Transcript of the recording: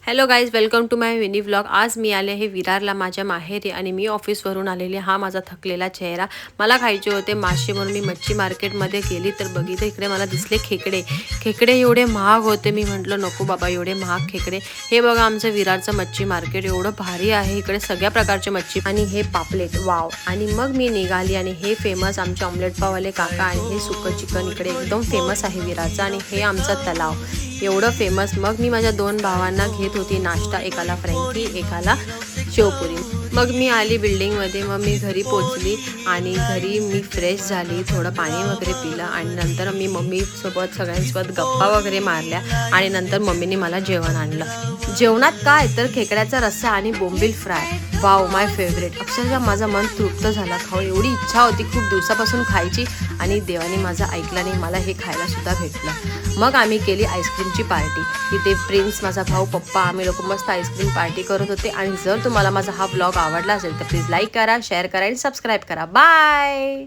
Hello guys, welcome to my mini vlog. आज मी आले आहे विरारला माझ्या माहेरी आणि मी ऑफिसवरून आलेले. हा माझा थकलेला चेहरा. मला खायचे होते मासे म्हणून मी मच्छी मार्केटमध्ये गेली तर बघितलं इकडे मला दिसले खेकडे. खेकडे एवढे महाग होते. मी म्हटलं नको बाबा एवढे महाग खेकडे. हे बघा आमचं विरारचं मच्छी मार्केट एवढं भारी आहे. इकडे सगळ्या प्रकारचे मच्छी आणि हे पापलेट वाव. आणि मग मी निघाली आणि हे फेमस आमचे ऑमलेट पाववाले काका आणि हे सुकं चिकन इकडे एकदम फेमस आहे विरारचं. आणि हे आमचा तलाव एवढं फेमस. मग मी माझ्या दोन भावांना घेत होती नाश्ता, एकाला फ्रँकी एकाला शेवपुरी. मग मी आली बिल्डिंगमध्ये. मग मी घरी पोचली आणि घरी मी फ्रेश झाली, थोडं पाणी वगैरे पिलं आणि नंतर मी मम्मीसोबत सगळ्यांसोबत गप्पा वगैरे मारल्या आणि नंतर मम्मीने मला जेवण आणलं. जेवणात काय तर खेकड्याचा रस्सा आणि बोंबील फ्राय. वाव, माय फेवरेट. अक्षरशः माझं मन तृप्त झालं. खाऊ एवढी इच्छा होती खूप दिवसापासून खायची आणि देवाने माझं ऐकलं नाही, मला हे खायला सुद्धा भेटलं. मग आम्ही केली आईस्क्रीमची पार्टी. इथे प्रिन्स, माझा भाऊ, पप्पा, आम्ही लोक मस्त आईस्क्रीम पार्टी करत होते. आणि जर तुम्हाला माझा हा व्लॉग आवडला असेल तर प्लीज लाईक करा, शेअर करा आणि सबस्क्राईब करा. बाय.